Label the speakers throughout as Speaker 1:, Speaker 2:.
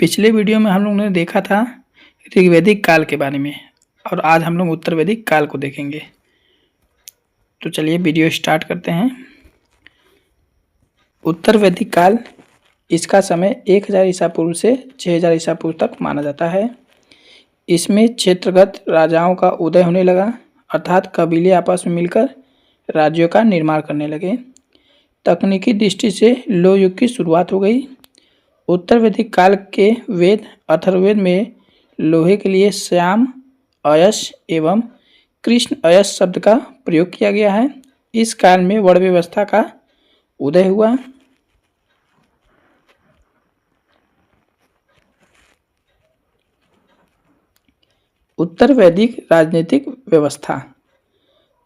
Speaker 1: पिछले वीडियो में हम लोग ने देखा था ऋग्वैदिक काल के बारे में और आज हम लोग उत्तर वैदिक काल को देखेंगे। तो चलिए वीडियो स्टार्ट करते हैं। उत्तर वैदिक काल, इसका समय 1000 ईसा पूर्व से 6000 ईसा पूर्व तक माना जाता है। इसमें क्षेत्रगत राजाओं का उदय होने लगा, अर्थात कबीले आपस में मिलकर राज्यों का निर्माण करने लगे। तकनीकी दृष्टि से लोह युग की शुरुआत हो गई। उत्तर वैदिक काल के वेद अथर्ववेद में लोहे के लिए श्याम अयस एवं कृष्ण अयस शब्द का प्रयोग किया गया है। इस काल में वर्ण व्यवस्था का उदय हुआ। उत्तर वैदिक राजनीतिक व्यवस्था,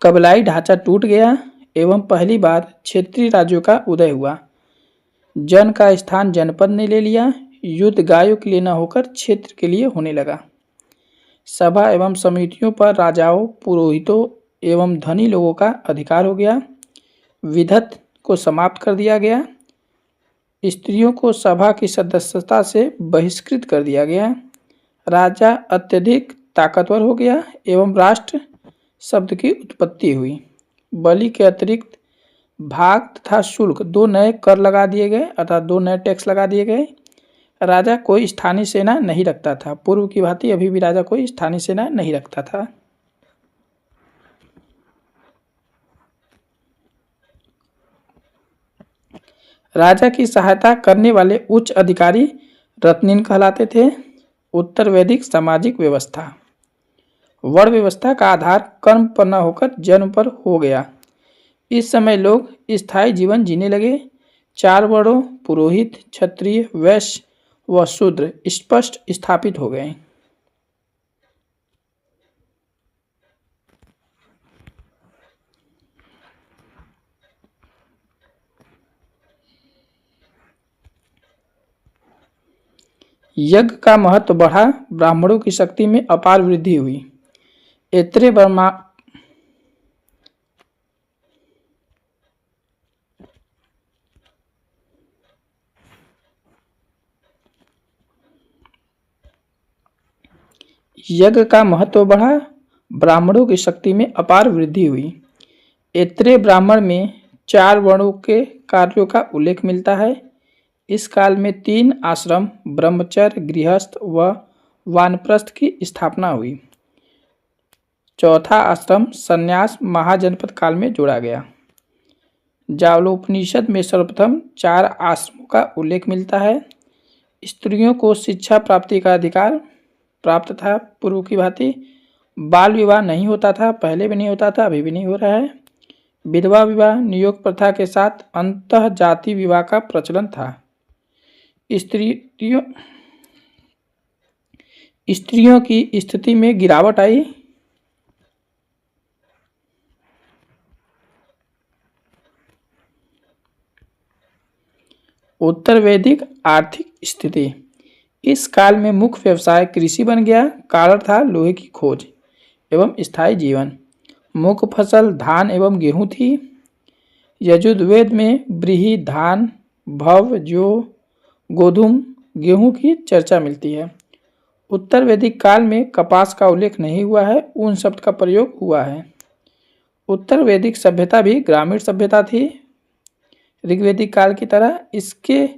Speaker 1: कबीलाई ढांचा टूट गया एवं पहली बार क्षेत्रीय राज्यों का उदय हुआ। जन का स्थान जनपद ने ले लिया। युद्ध गायों के लिए न होकर क्षेत्र के लिए होने लगा। सभा एवं समितियों पर राजाओं, पुरोहितों एवं धनी लोगों का अधिकार हो गया। विधत को समाप्त कर दिया गया। स्त्रियों को सभा की सदस्यता से बहिष्कृत कर दिया गया। राजा अत्यधिक ताकतवर हो गया एवं राष्ट्र शब्द की उत्पत्ति हुई। बलि के अतिरिक्त भाग तथा शुल्क 2 नए कर लगा दिए गए, अर्थात 2 नए टैक्स लगा दिए गए। राजा कोई स्थानीय सेना नहीं रखता था। पूर्व की भांति अभी भी राजा कोई स्थानीय सेना नहीं रखता था। राजा की सहायता करने वाले उच्च अधिकारी रत्निन कहलाते थे। उत्तर वैदिक सामाजिक व्यवस्था, वर्ण व्यवस्था का आधार कर्म पर न होकर जन्म पर हो गया। इस समय लोग स्थायी जीवन जीने लगे। 4 वर्णों पुरोहित, क्षत्रिय, वैश्य व शूद्र स्पष्ट स्थापित हो गए। यज्ञ का महत्व बढ़ा, ब्राह्मणों की शक्ति में अपार वृद्धि हुई। ऐत्रेय ब्रह्मा यज्ञ का महत्व बढ़ा, ब्राह्मणों की शक्ति में अपार वृद्धि हुई। ऐत्रेय ब्राह्मण में 4 वर्णों के कार्यों का उल्लेख मिलता है। इस काल में 3 आश्रम ब्रह्मचर्य, गृहस्थ व वानप्रस्थ की स्थापना हुई। चौथा आश्रम संन्यास महाजनपद काल में जोड़ा गया। जावलोपनिषद में सर्वप्रथम 4 आश्रमों का उल्लेख मिलता है। स्त्रियों को शिक्षा प्राप्ति का अधिकार प्राप्त था। पूर्व की भांति बाल विवाह नहीं होता था, पहले भी नहीं होता था, अभी भी नहीं हो रहा है। विधवा विवाह, नियोग प्रथा के साथ अंतः जाति विवाह का प्रचलन था। स्त्रियों की स्थिति में गिरावट आई। उत्तर वैदिक आर्थिक स्थिति, इस काल में मुख्य व्यवसाय कृषि बन गया। कारण था लोहे की खोज एवं स्थायी जीवन। मुख्य फसल धान एवं गेहूं थी। यजुर्वेद में व्रीहि, धान, भव, जौ, गोधूम, गेहूं की चर्चा मिलती है। उत्तर वैदिक काल में कपास का उल्लेख नहीं हुआ है, ऊन शब्द का प्रयोग हुआ है। उत्तर वैदिक सभ्यता भी ग्रामीण सभ्यता थी, ऋग्वैदिक काल की तरह। इसके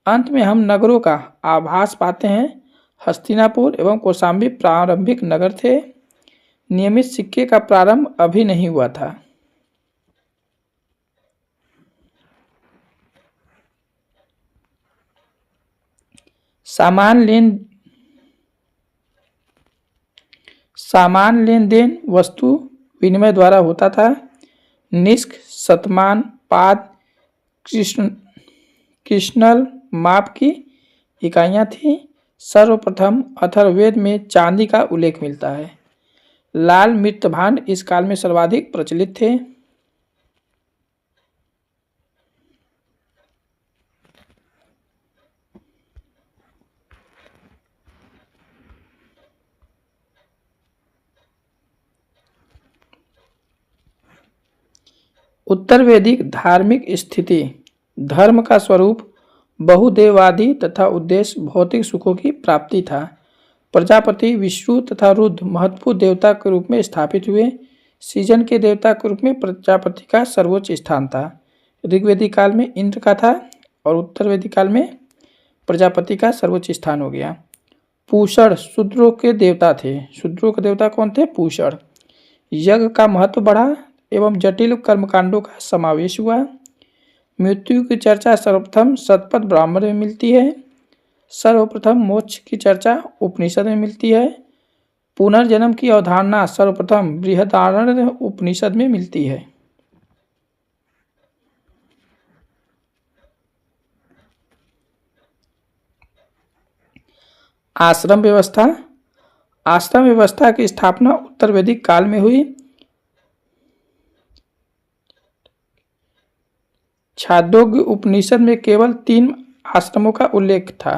Speaker 1: अंत में हम नगरों का आभास पाते हैं। हस्तिनापुर एवं कौशाम्बी प्रारंभिक नगर थे। नियमित सिक्के का प्रारंभ अभी नहीं हुआ था। सामान लेन देन वस्तु विनिमय द्वारा होता था। निष्क, शतमान, पाद, कृष्णल माप की इकाइयाँ थीं। सर्वप्रथम अथर्ववेद में चांदी का उल्लेख मिलता है। लाल मृत्भांड इस काल में सर्वाधिक प्रचलित थे। उत्तर वैदिक धार्मिक स्थिति, धर्म का स्वरूप बहुदेववादी तथा उद्देश्य भौतिक सुखों की प्राप्ति था। प्रजापति विष्णु तथा रुद्र महत्वपूर्ण देवता के रूप में स्थापित हुए। सृजन के देवता के रूप में प्रजापति का सर्वोच्च स्थान था। ऋग्वेदिक काल में इंद्र का था और उत्तर वैदिक काल में प्रजापति का सर्वोच्च स्थान हो गया। पूषण शूद्रों के देवता थे। शूद्रों के देवता कौन थे? पूषण। यज्ञ का महत्व बढ़ा एवं जटिल कर्मकांडों का समावेश हुआ। मृत्यु की चर्चा सर्वप्रथम शतपथ ब्राह्मण में मिलती है। सर्वप्रथम मोक्ष की चर्चा उपनिषद में मिलती है। पुनर्जन्म की अवधारणा सर्वप्रथम बृहदारण्यक उपनिषद में मिलती है। आश्रम व्यवस्था। आश्रम व्यवस्था की स्थापना उत्तर वैदिक काल में हुई। छांदोग्य उपनिषद में केवल 3 आश्रमों का उल्लेख था।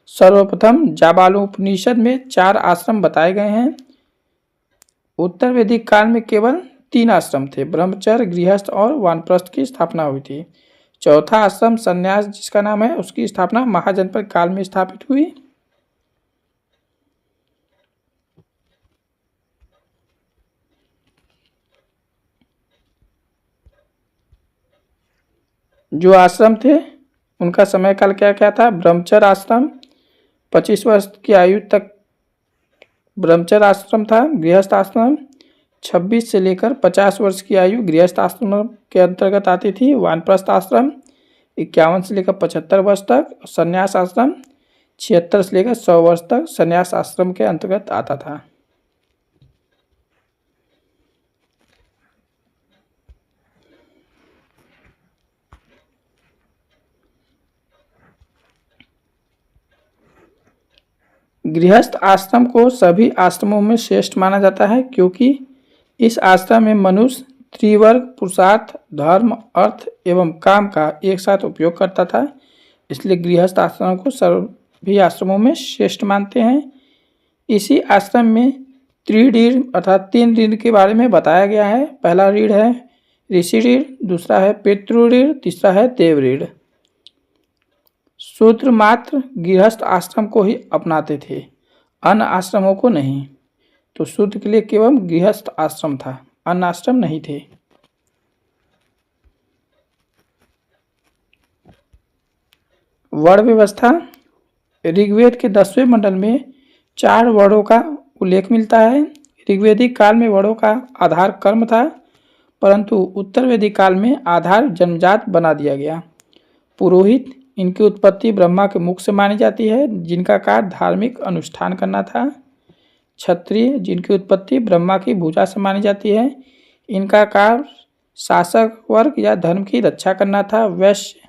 Speaker 1: सर्वप्रथम जाबालोपनिषद में 4 आश्रम बताए गए हैं। उत्तर वैदिक काल में केवल 3 आश्रम थे, ब्रह्मचर्य, गृहस्थ और वानप्रस्थ की स्थापना हुई थी। चौथा आश्रम संन्यास जिसका नाम है, उसकी स्थापना महाजनपद काल में स्थापित हुई। जो आश्रम थे उनका समय काल क्या क्या था? ब्रह्मचर्य आश्रम 25 वर्ष की आयु तक ब्रह्मचर्य आश्रम था। गृहस्थ आश्रम 26 से लेकर 50 वर्ष की आयु गृहस्थ आश्रम के अंतर्गत आती थी। वानप्रस्थ आश्रम 51 से लेकर 75 वर्ष तक। संन्यास आश्रम 76 से लेकर 100 वर्ष तक संन्यास आश्रम के अंतर्गत आता था। गृहस्थ आश्रम को सभी आश्रमों में श्रेष्ठ माना जाता है क्योंकि इस आश्रम में मनुष्य त्रिवर्ग पुरुषार्थ, धर्म, अर्थ एवं काम का एक साथ उपयोग करता था। इसलिए गृहस्थ आश्रम को सभी आश्रमों में श्रेष्ठ मानते हैं। इसी आश्रम में त्रिऋण अर्थात 3 ऋण के बारे में बताया गया है। पहला ऋण है ऋषि ऋण, दूसरा है पितृ ऋण, तीसरा है देव ऋण। शूद्र मात्र गृहस्थ आश्रम को ही अपनाते थे, अन्य आश्रमों को नहीं। तो शूद्र के लिए केवल गृहस्थ आश्रम था, अन्य आश्रम नहीं थे। वर्ण व्यवस्था। ऋग्वेद के 10वें मंडल में 4 वर्णों का उल्लेख मिलता है। ऋग्वेदिक काल में वर्णों का आधार कर्म था, परंतु उत्तर वैदिक काल में आधार जन्मजात बना दिया गया। पुरोहित, इनकी उत्पत्ति ब्रह्मा के मुख से मानी जाती है, जिनका कार्य धार्मिक अनुष्ठान करना था। क्षत्रिय, जिनकी उत्पत्ति ब्रह्मा की भुजा से मानी जाती है, इनका कार्य शासक वर्ग या धर्म की रक्षा करना था। वैश्य,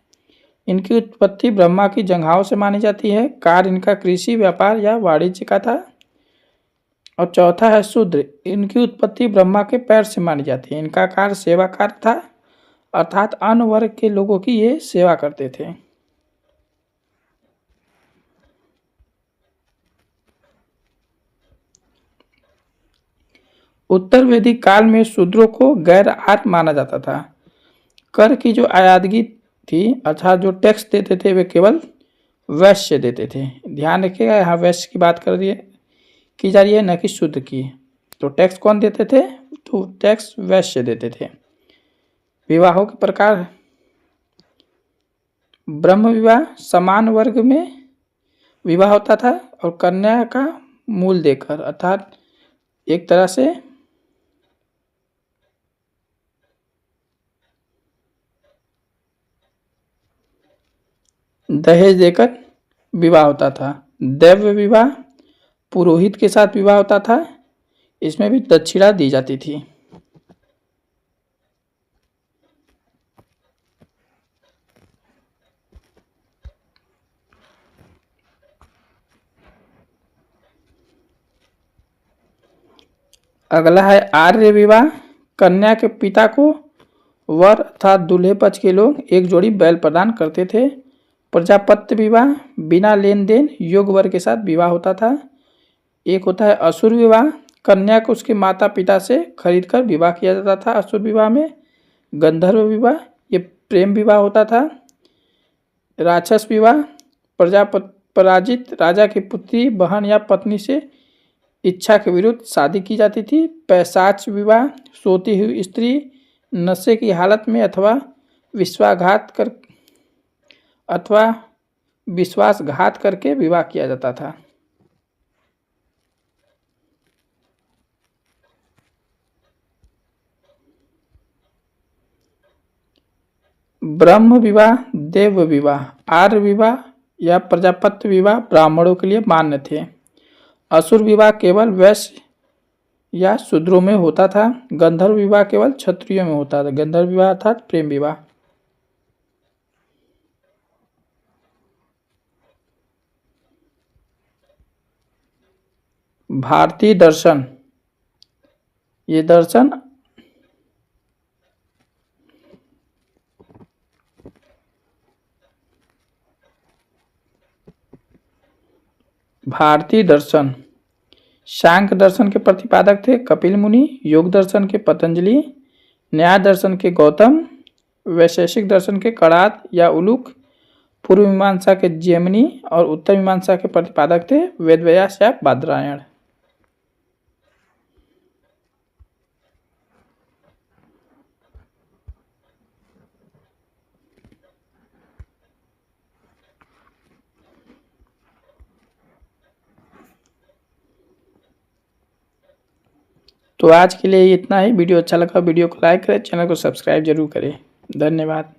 Speaker 1: इनकी उत्पत्ति ब्रह्मा की जंघाओं से मानी जाती है, कार्य इनका कृषि, व्यापार या वाणिज्य का था। और चौथा है शूद्र, इनकी उत्पत्ति ब्रह्मा के पैर से मानी जाती है, इनका कार्य सेवा कार्य था, अर्थात अन्य वर्ग के लोगों की ये सेवा करते थे। उत्तर वैदिक काल में शूद्रों को गैर आर्य माना जाता था। कर की जो आयादगी थी अर्थात जो टैक्स देते थे वे केवल वैश्य देते थे। ध्यान रखिएगा, यहाँ वैश्य की बात की जा रही है, न कि शूद्र की। तो टैक्स कौन देते थे? तो टैक्स वैश्य देते थे। विवाहों के प्रकार। ब्रह्म विवाह समान वर्ग में विवाह होता था और कन्या का मूल देकर, अर्थात एक तरह से दहेज देकर विवाह होता था। दैव विवाह पुरोहित के साथ विवाह होता था, इसमें भी दक्षिणा दी जाती थी। अगला है आर्य विवाह। कन्या के पिता को वर अर्थात दूल्हे पक्ष के लोग एक जोड़ी बैल प्रदान करते थे। प्रजापत्य विवाह बिना लेन देन योग्य वर के साथ विवाह होता था। एक होता है असुर विवाह, कन्या को उसके माता पिता से खरीदकर विवाह किया जाता था। असुर विवाह में गंधर्व विवाह ये प्रेम विवाह होता था। राक्षस विवाह, पराजित राजा की पुत्री, बहन या पत्नी से इच्छा के विरुद्ध शादी की जाती थी। पैशाच विवाह, सोती हुई स्त्री नशे की हालत में अथवा विश्वासघात करके विवाह किया जाता था। ब्रह्म विवाह, देव विवाह, आर्य विवाह या प्रजापत्य विवाह ब्राह्मणों के लिए मान्य थे। असुर विवाह केवल वैश्य या शूद्रों में होता था। गंधर्व विवाह केवल क्षत्रियों में होता था। गंधर्व विवाह अर्थात प्रेम विवाह। भारतीय दर्शन, ये दर्शन भारतीय दर्शन सांख्य दर्शन के प्रतिपादक थे कपिल मुनि, योग दर्शन के पतंजलि, न्याय दर्शन के गौतम, वैशेषिक दर्शन के कणाद या उलूक, पूर्व मीमांसा के जैमिनी और उत्तर मीमांसा के प्रतिपादक थे वेदव्यास या बादरायण। तो आज के लिए इतना ही। वीडियो अच्छा लगा वीडियो को लाइक करें, चैनल को सब्सक्राइब जरूर करें। धन्यवाद।